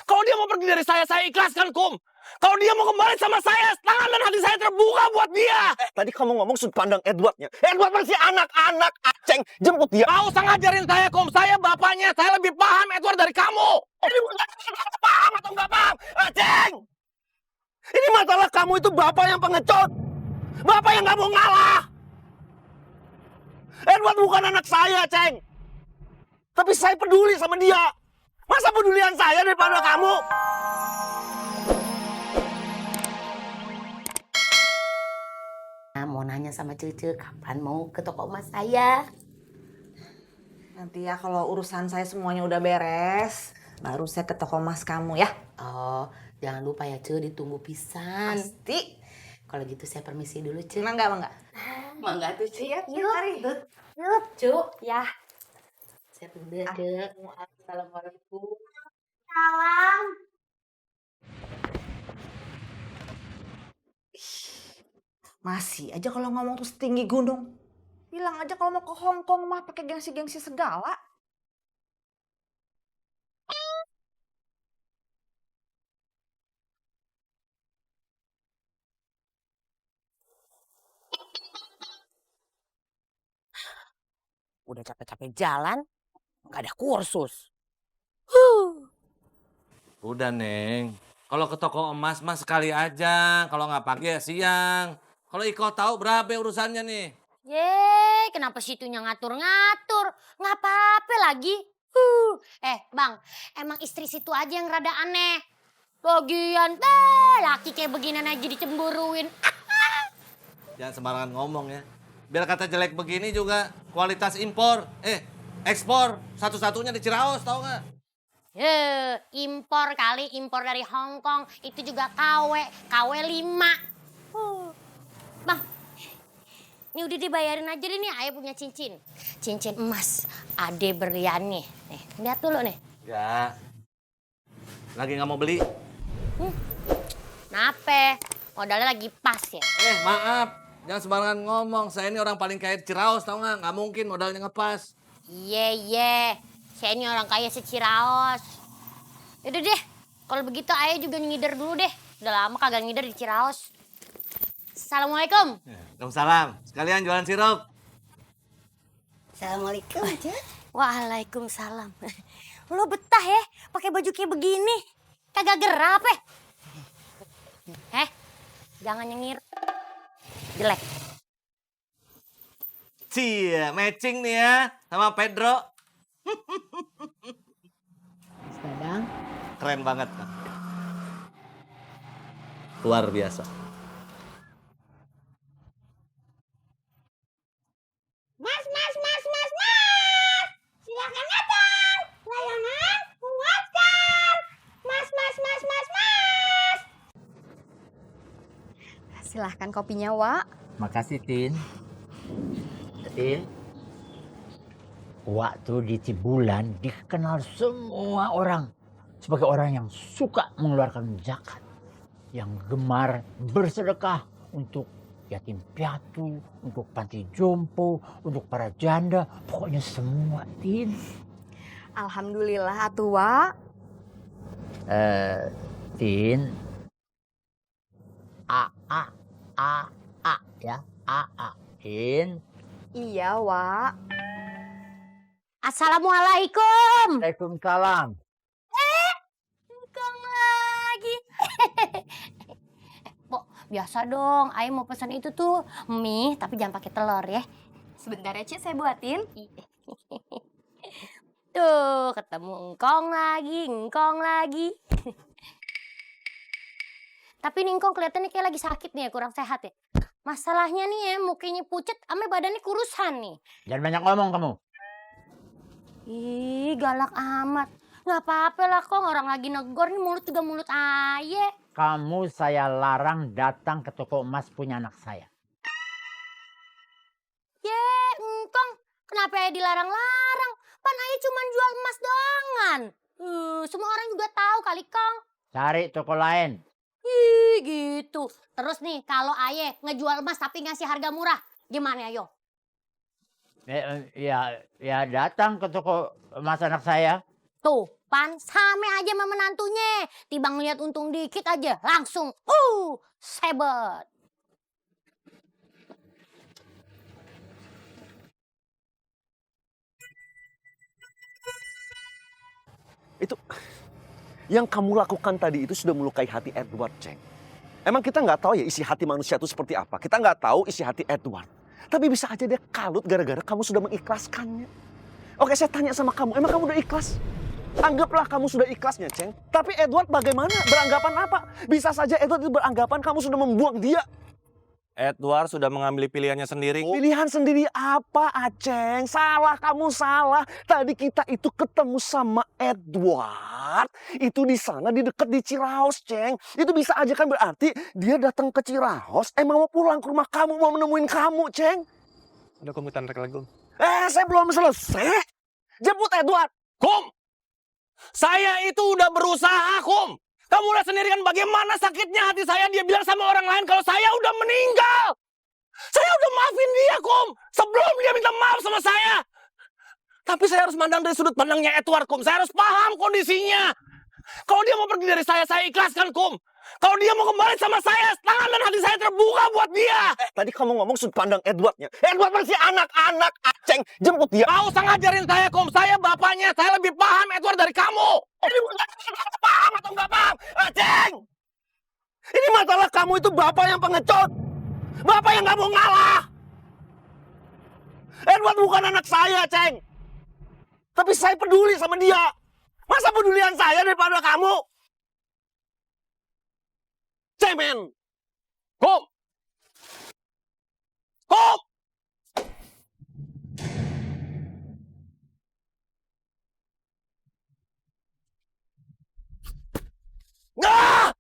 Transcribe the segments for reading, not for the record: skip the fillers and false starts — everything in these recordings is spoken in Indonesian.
Kalau dia mau pergi dari saya ikhlaskan, Kum. Kalau dia mau kembali sama saya, tangan dan hati saya terbuka buat dia. Tadi kamu ngomong sudut pandang Edwardnya. Edward masih anak-anak, Aceng. Jemput dia. Kau usah ngajarin saya, Kum. Saya bapaknya. Saya lebih paham Edward dari kamu. Ini bukan masalah paham atau nggak paham, Aceng. Ini masalah kamu itu bapak yang pengecut. Bapak yang nggak mau ngalah. Edward bukan anak saya, Ceng. Tapi saya peduli sama dia. Masa pedulian saya daripada kamu? Mau nanya sama Cece, kapan mau ke toko emas saya? Nanti ya kalau urusan saya semuanya udah beres, baru saya ke toko emas kamu ya. Oh, jangan lupa ya Ce, ditunggu pisan. Pasti. Kalau gitu saya permisi dulu Ce. Mangga, mangga. Mangga tuh Ce. Yuk, mari. Yuk, Cu. Ya. Saya tunggu ya Ce. Assalamualaikum. Salam. Masih aja kalau ngomong tuh setinggi gunung. Bilang aja kalau mau ke Hong Kong mah pakai gengsi-gengsi segala. Udah capek-capek jalan, nggak ada kursus. Udah, Neng. Kalau ke toko emas mah sekali aja. Kalau nggak pagi ya siang. Kalau Iko tahu berapa urusannya nih? Yeay, kenapa situnya ngatur-ngatur? Nggak apa-apa lagi. Bang, emang istri situ aja yang rada aneh. Lagian, laki kayak beginian aja dicemburuin. Jangan sembarangan ngomong ya. Biar kata jelek begini juga kualitas impor. Ekspor. Satu-satunya di Ciraos, tahu nggak? Impor kali, impor dari Hong Kong. Itu juga KW 5. Bang, ini udah dibayarin aja deh nih, ayah punya cincin. Cincin emas, Ade berlian nih. Nih, lihat dulu nih. Ya. Lagi nggak mau beli. Nape? Modalnya lagi pas ya. Maaf. Jangan sembarangan ngomong. Saya ini orang paling kaya di Ciraos, tahu nggak? Nggak mungkin modalnya ngepas. Iya. Saya ini orang kaya seciraos. Yaudah deh, kalau begitu ayah juga ngider dulu deh. Udah lama kagak ngider di Ciraos. Assalamualaikum. Waalaikumsalam. Sekalian jualan sirup. Assalamualaikum, Ce. Waalaikumsalam. Lo betah ya pakai baju kayak begini? Kagak gerah apa? Jangan nyengir. Jelek. Cie, matching nih ya sama Pedro. Dadang. Keren banget kan? Luar biasa. Mas. Silakan datang. Layanan memuaskan. Mas. Silahkan kopinya, Wak. Makasih, Tin. Tin. Waktu di Cibulan dikenal semua orang sebagai orang yang suka mengeluarkan zakat, yang gemar bersedekah untuk yatim piatu, untuk panti jompo, untuk para janda, pokoknya semua, Tin. Alhamdulillah atuh, Wak. Tin. A ya, Tin. Iya, Wak. Assalamualaikum. Waalaikumsalam. Engkong lagi. Pok, biasa dong. Ayah mau pesan itu tuh mie, tapi jangan pakai telur ya. Sebentar ya, Ci, saya buatin. Tuh, ketemu engkong lagi. Tapi nih engkong kelihatannya kayak lagi sakit nih ya, kurang sehat ya. Masalahnya nih ya, mukanya pucet, ame badannya kurusan nih. Jangan banyak ngomong kamu. Ih, galak amat. Gak apa-apa lah kok, orang lagi negor nih mulut juga mulut ayah. Kamu saya larang datang ke toko emas punya anak saya. Engkong, kenapa ya dilarang-larang? Pan ayah cuma jual emas doangan. Semua orang juga tahu kali, Kong. Cari toko lain. Ih, gitu. Terus nih, kalau ayah ngejual emas tapi ngasih harga murah, gimana ayo? Ya datang ke toko emas anak saya. Tuh, pan same aja sama menantunya. Tibang lihat untung dikit aja, langsung sebet. Itu yang kamu lakukan tadi itu sudah melukai hati Edward, Ceng. Emang kita nggak tahu ya isi hati manusia itu seperti apa. Kita nggak tahu isi hati Edward. Tapi bisa aja dia kalut gara-gara kamu sudah mengikhlaskannya. Oke, saya tanya sama kamu, emang kamu udah ikhlas? Anggaplah kamu sudah ikhlasnya, Ceng. Tapi Edward bagaimana? Beranggapan apa? Bisa saja Edward itu beranggapan kamu sudah membuang dia. Edward sudah mengambil pilihannya sendiri. Pilihan sendiri apa, Aceng? Salah, kamu salah. Tadi kita itu ketemu sama Edward. Itu di sana, di dekat di Ciraos, Ceng. Itu bisa aja kan berarti dia datang ke Ciraos, emang mau pulang ke rumah kamu, mau menemuin kamu, Ceng. Udah komutan lagi. Saya belum selesai. Jemput Edward. Kum! Saya itu udah berusaha, Kum. Kamu lihat sendiri kan bagaimana sakitnya hati saya. Dia bilang sama orang lain kalau saya udah meninggal. Saya udah maafin dia, Kum. Sebelum dia minta maaf sama saya. Tapi saya harus mandang dari sudut pandangnya Edward, Kum. Saya harus paham kondisinya. Kalau dia mau pergi dari saya ikhlaskan, Kum. Kalau dia mau kembali sama saya, tangan dan hati saya terbuka buat dia. Tadi kamu ngomong sudut pandang Edwardnya. Edward masih anak-anak, Aceng. Jemput dia. Kau usah ngajarin saya, Kum. Saya bapaknya. Saya lebih paham Edward dari kamu. Ini bukan paham atau nggak paham, Aceng. Ini masalah kamu itu bapak yang pengecut. Bapak yang nggak mau ngalah. Edward bukan anak saya, Ceng. Tapi saya peduli sama dia. Masa pedulian saya daripada kamu? Cemen. Kum! Kum! Nggak!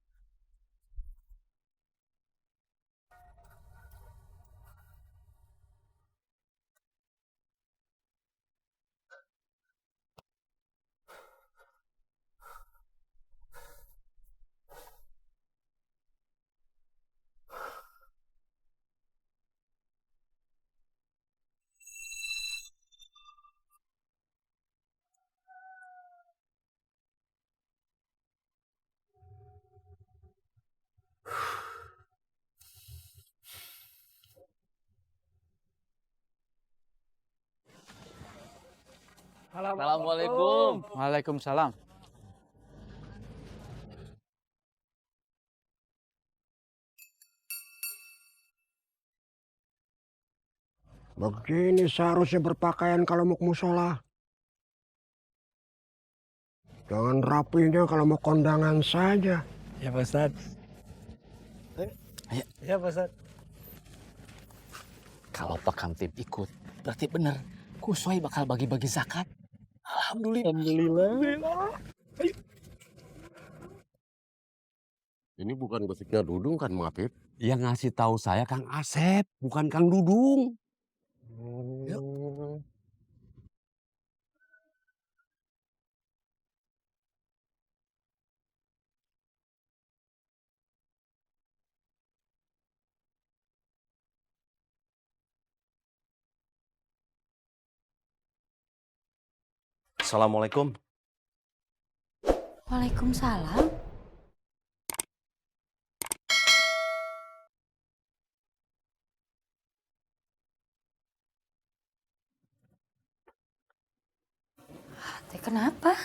Assalamualaikum. Waalaikumsalam. Begini seharusnya berpakaian kalau mau ke musola. Jangan rapinya kalau mau kondangan saja. Ya Pak Ustadz. Ya Pak Ustadz. Kalau Pak Kamtib ikut, berarti bener. Kusoi bakal bagi-bagi zakat. Alhamdulillah. Ini bukan gosiknya Dudung kan, Mafid? Yang ngasih tahu saya Kang Asep, bukan Kang Dudung. Assalamualaikum. Waalaikumsalam. Teh kenapa?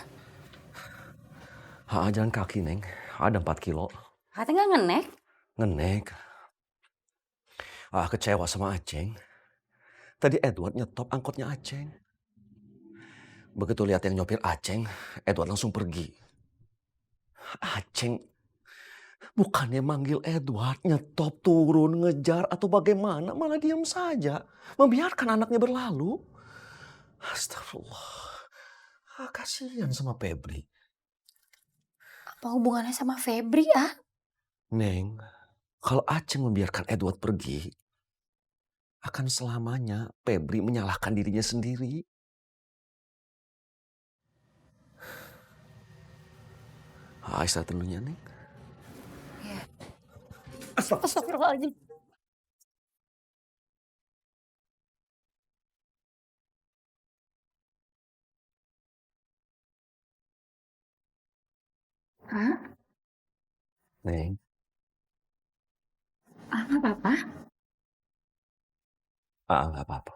Jalan kaki, Neng. Ada 4 kilo. Hati nggak ngenek? Ngenek. Kecewa sama Aceng. Tadi Edward nyetop angkotnya Aceng. Begitu lihat yang nyopir Aceng, Edward langsung pergi. Aceng bukannya manggil Edward, nyetop, turun, ngejar, atau bagaimana, malah diam saja. Membiarkan anaknya berlalu. Astagfirullah. Kasihan sama Febri. Apa hubungannya sama Febri ah? Neng, kalau Aceng membiarkan Edward pergi, akan selamanya Febri menyalahkan dirinya sendiri. Aisyah dulunya, Neng. Iya. Astagfirullahaladzim. Hah? Neng, Ah, nggak apa-apa. nggak apa-apa.